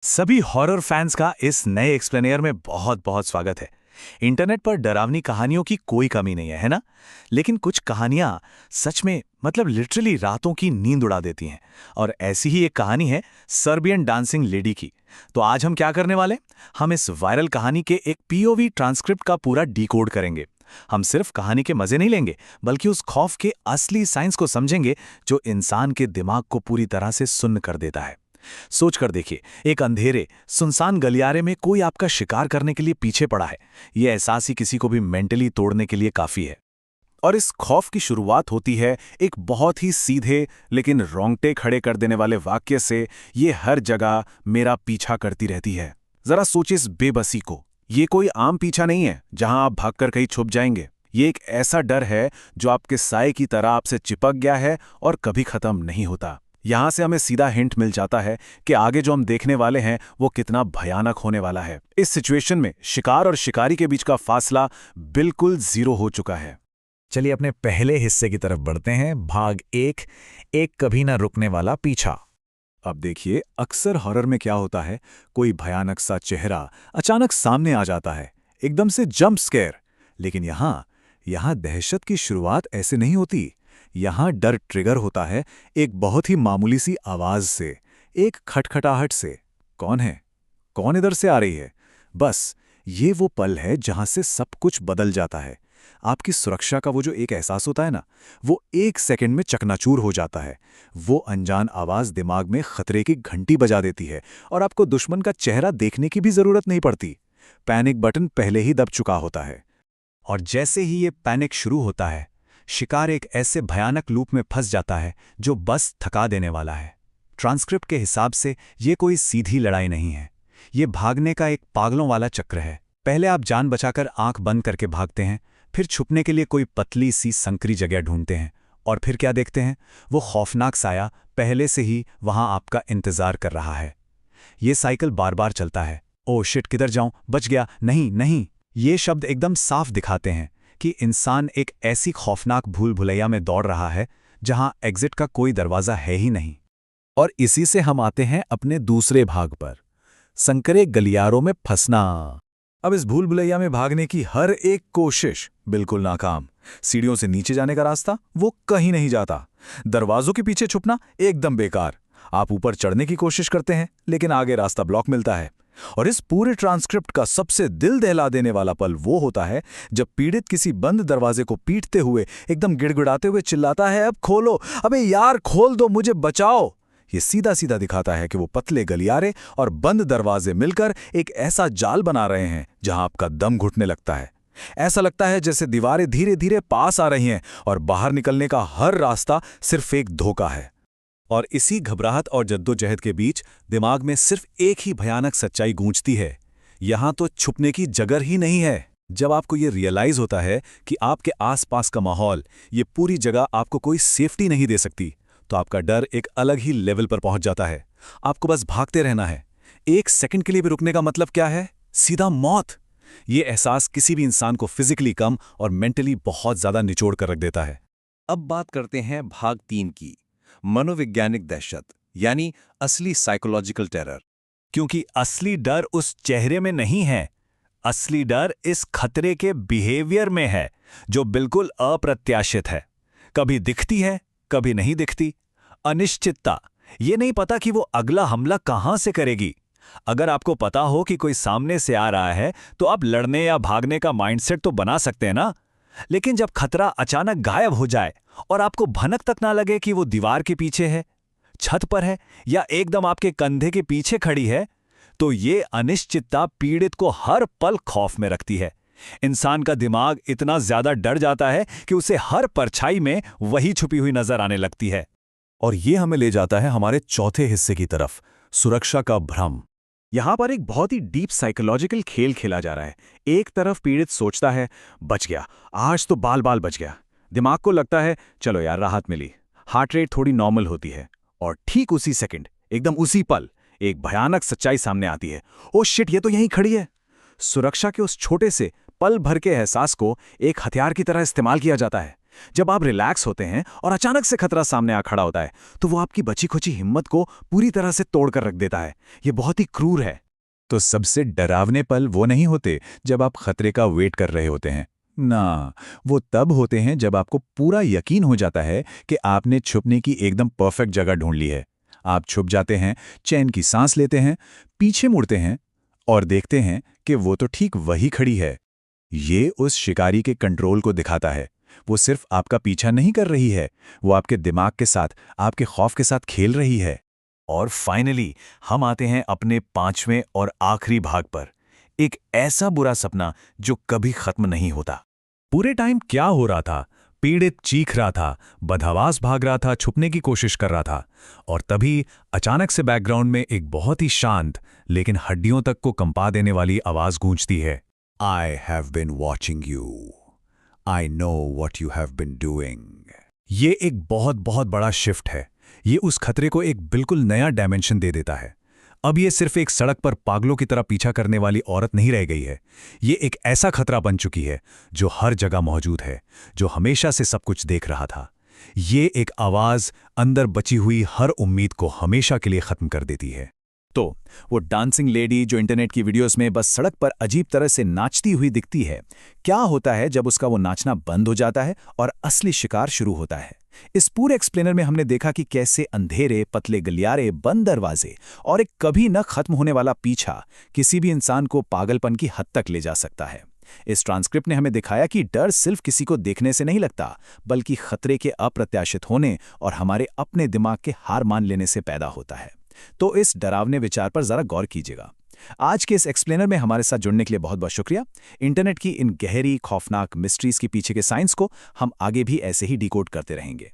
सभी horror fans का इस नए एक्सप्लेनेयर में बहुत बहुत स्वागत है। इंटरनेट पर डरावनी कहानियों की कोई कमी नहीं है ना? लेकिन कुछ कहानियां सच में लिटरली रातों की नींद उड़ा देती हैं। और ऐसी ही एक कहानी है सर्बियन डांसिंग लेडी की। तो आज हम क्या करने वाले? हम इस वायरल कहानी के एक पीओवी ट्रांसक्रिप्ट का पूरा डिकोड करेंगे। हम सिर्फ कहानी के मजे नहीं लेंगे, बल्कि उस खौफ के असली साइंस को समझेंगे जो इंसान के दिमाग को पूरी तरह से सुन्न कर देता है। सोच कर देखिए, एक अंधेरे सुनसान गलियारे में कोई आपका शिकार करने के लिए पीछे पड़ा है। यह एहसास ही किसी को भी मेंटली तोड़ने के लिए काफी है। और इस खौफ की शुरुआत होती है एक बहुत ही सीधे लेकिन रोंगटे खड़े कर देने वाले वाक्य से, ये हर जगह मेरा पीछा करती रहती है। जरा सोचिए इस बेबसी को। ये कोई आम पीछा नहीं है जहां आप भागकर कहीं छुप जाएंगे। ये एक ऐसा डर है जो आपके साए की तरह आपसे चिपक गया है और कभी खत्म नहीं होता। यहां से हमें सीधा हिंट मिल जाता है कि आगे जो हम देखने वाले हैं वो कितना भयानक होने वाला है। इस सिचुएशन में शिकार और शिकारी के बीच का फासला बिल्कुल जीरो हो चुका है। चलिए अपने पहले हिस्से की तरफ बढ़ते हैं। भाग एक कभी ना रुकने वाला पीछा। अब देखिए, अक्सर हॉरर में क्या होता है, कोई भयानक सा चेहरा अचानक सामने आ जाता है, एकदम से जंप स्केयर। लेकिन यहां दहशत की शुरुआत ऐसे नहीं होती। यहां डर ट्रिगर होता है एक बहुत ही मामूली सी आवाज से, एक खटखटाहट से। कौन है? कौन इधर से आ रही है? बस ये वो पल है जहां से सब कुछ बदल जाता है। आपकी सुरक्षा का वो जो एक एहसास होता है ना, वो एक सेकंड में चकनाचूर हो जाता है। वो अनजान आवाज दिमाग में खतरे की घंटी बजा देती है और आपको दुश्मन का चेहरा देखने की भी जरूरत नहीं पड़ती। पैनिक बटन पहले ही दब चुका होता है। और जैसे ही ये पैनिक शुरू होता है, शिकार एक ऐसे भयानक लूप में फंस जाता है जो बस थका देने वाला है। ट्रांसक्रिप्ट के हिसाब से ये कोई सीधी लड़ाई नहीं है, ये भागने का एक पागलों वाला चक्र है। पहले आप जान बचाकर आंख बंद करके भागते हैं, फिर छुपने के लिए कोई पतली सी संकरी जगह ढूंढते हैं, और फिर क्या देखते हैं? वो खौफनाक साया पहले से ही वहां आपका इंतजार कर रहा है। ये साइकिल बार बार चलता है। ओ शिट, किधर जाऊं? बच गया। नहीं नहीं, ये शब्द एकदम साफ दिखाते हैं कि इंसान एक ऐसी खौफनाक भूल भुलैया में दौड़ रहा है जहां एग्जिट का कोई दरवाजा है ही नहीं। और इसी से हम आते हैं अपने दूसरे भाग पर, संकरे गलियारों में फंसना। अब इस भूल भुलैया में भागने की हर एक कोशिश बिल्कुल नाकाम। सीढ़ियों से नीचे जाने का रास्ता वो कहीं नहीं जाता। दरवाजों के पीछे छुपना एकदम बेकार। आप ऊपर चढ़ने की कोशिश करते हैं, लेकिन आगे रास्ता ब्लॉक मिलता है। और इस पूरे ट्रांसक्रिप्ट का सबसे दिल दहला देने वाला पल वो होता है जब पीड़ित किसी बंद दरवाजे को पीटते हुए एकदम गिड़गिड़ाते हुए चिल्लाता है, अब खोलो, अबे यार खोल दो, मुझे बचाओ। ये सीधा सीधा दिखाता है कि वो पतले गलियारे और बंद दरवाजे मिलकर एक ऐसा जाल बना रहे हैं जहां आपका दम घुटने लगता है। ऐसा लगता है जैसे दीवारें धीरे धीरे पास आ रही हैं और बाहर निकलने का हर रास्ता सिर्फ एक धोखा है। और इसी घबराहट और जद्दोजहद के बीच दिमाग में सिर्फ एक ही भयानक सच्चाई गूंजती है, यहां तो छुपने की जगह ही नहीं है। जब आपको ये रियलाइज होता है कि आपके आसपास का माहौल, ये पूरी जगह आपको कोई सेफ्टी नहीं दे सकती, तो आपका डर एक अलग ही लेवल पर पहुंच जाता है। आपको बस भागते रहना है। एक सेकंड के लिए भी रुकने का मतलब क्या है? सीधा मौत। ये एहसास किसी भी इंसान को फिजिकली कम और मेंटली बहुत ज्यादा निचोड़ कर रख देता है। अब बात करते हैं भाग 3 की, मनोवैज्ञानिक दहशत, यानी असली साइकोलॉजिकल टेरर। क्योंकि असली डर उस चेहरे में नहीं है, असली डर इस खतरे के बिहेवियर में है, जो बिल्कुल अप्रत्याशित है। कभी दिखती है, कभी नहीं दिखती। अनिश्चितता, ये नहीं पता कि वो अगला हमला कहां से करेगी। अगर आपको पता हो कि कोई सामने से आ रहा है, तो आप लड़ने या भागने का माइंडसेट तो बना सकते हैं ना। लेकिन जब खतरा अचानक गायब हो जाए और आपको भनक तक ना लगे कि वो दीवार के पीछे है, छत पर है या एकदम आपके कंधे के पीछे खड़ी है, तो ये अनिश्चितता पीड़ित को हर पल खौफ में रखती है। इंसान का दिमाग इतना ज्यादा डर जाता है कि उसे हर परछाई में वही छुपी हुई नजर आने लगती है। और ये हमें ले जाता है हमारे चौथे हिस्से की तरफ, सुरक्षा का भ्रम। यहां पर एक बहुत ही डीप साइकोलॉजिकल खेल खेला जा रहा है। एक तरफ पीड़ित सोचता है, बच गया, आज तो बाल बाल बच गया। दिमाग को लगता है, चलो यार राहत मिली, हार्ट रेट थोड़ी नॉर्मल होती है। और ठीक उसी सेकंड, एकदम उसी पल, एक भयानक सच्चाई सामने आती है। ओ शिट, ये तो यहीं खड़ी है। सुरक्षा के उस छोटे से पल भर के एहसास को एक हथियार की तरह इस्तेमाल किया जाता है। जब आप रिलैक्स होते हैं और अचानक से खतरा सामने आ खड़ा होता है तो वो आपकी बची-खुची हिम्मत को पूरी तरह से तोड़ कर रख देता है। ये बहुत ही क्रूर है। तो सबसे डरावने पल वो नहीं होते जब आप खतरे का वेट कर रहे होते हैं ना, वो तब होते हैं जब आपको पूरा यकीन हो जाता है कि आपने छुपने की एकदम परफेक्ट जगह ढूंढ ली है। आप छुप जाते हैं, चैन की सांस लेते हैं, पीछे मुड़ते हैं और देखते हैं कि वो तो ठीक वही खड़ी है। ये उस शिकारी के कंट्रोल को दिखाता है। वो सिर्फ आपका पीछा नहीं कर रही है, वो आपके दिमाग के साथ, आपके खौफ के साथ खेल रही है। और फाइनली हम आते हैं अपने 5वें और आखिरी भाग पर, एक ऐसा बुरा सपना जो कभी खत्म नहीं होता। पूरे टाइम क्या हो रहा था? पीड़ित चीख रहा था, बदहवास भाग रहा था, छुपने की कोशिश कर रहा था, और तभी अचानक से बैकग्राउंड में एक बहुत ही शांत लेकिन हड्डियों तक को कंपा देने वाली आवाज गूंजती है। I have been watching you. I know what you have been doing. ये एक बहुत बहुत बड़ा शिफ्ट है। ये उस खतरे को एक बिल्कुल नया डायमेंशन दे देता है। अब ये सिर्फ एक सड़क पर पागलों की तरह पीछा करने वाली औरत नहीं रह गई है। ये एक ऐसा खतरा बन चुकी है जो हर जगह मौजूद है, जो हमेशा से सब कुछ देख रहा था। ये एक आवाज अंदर बची हुई हर उम्मीद को हमेशा के लिए खत्म कर देती है। तो वो डांसिंग लेडी जो इंटरनेट की वीडियोस में बस सड़क पर अजीब तरह से नाचती हुई दिखती है, क्या होता है जब उसका वो नाचना बंद हो जाता है और असली शिकार शुरू होता है? इस पूरे एक्सप्लेनर में हमने देखा कि कैसे अंधेरे, पतले गलियारे, बंद दरवाजे और एक कभी न खत्म होने वाला पीछा किसी भी इंसान को पागलपन की हद तक ले जा सकता है। इस ट्रांसक्रिप्ट ने हमें दिखाया कि डर सिर्फ किसी को देखने से नहीं लगता, बल्कि खतरे के अप्रत्याशित होने और हमारे अपने दिमाग के हार मान लेने से पैदा होता है। तो इस डरावने विचार पर जरा गौर कीजिएगा। आज के इस एक्सप्लेनर में हमारे साथ जुड़ने के लिए बहुत बहुत शुक्रिया। इंटरनेट की इन गहरी, खौफनाक मिस्ट्रीज के पीछे के साइंस को हम आगे भी ऐसे ही डिकोड करते रहेंगे।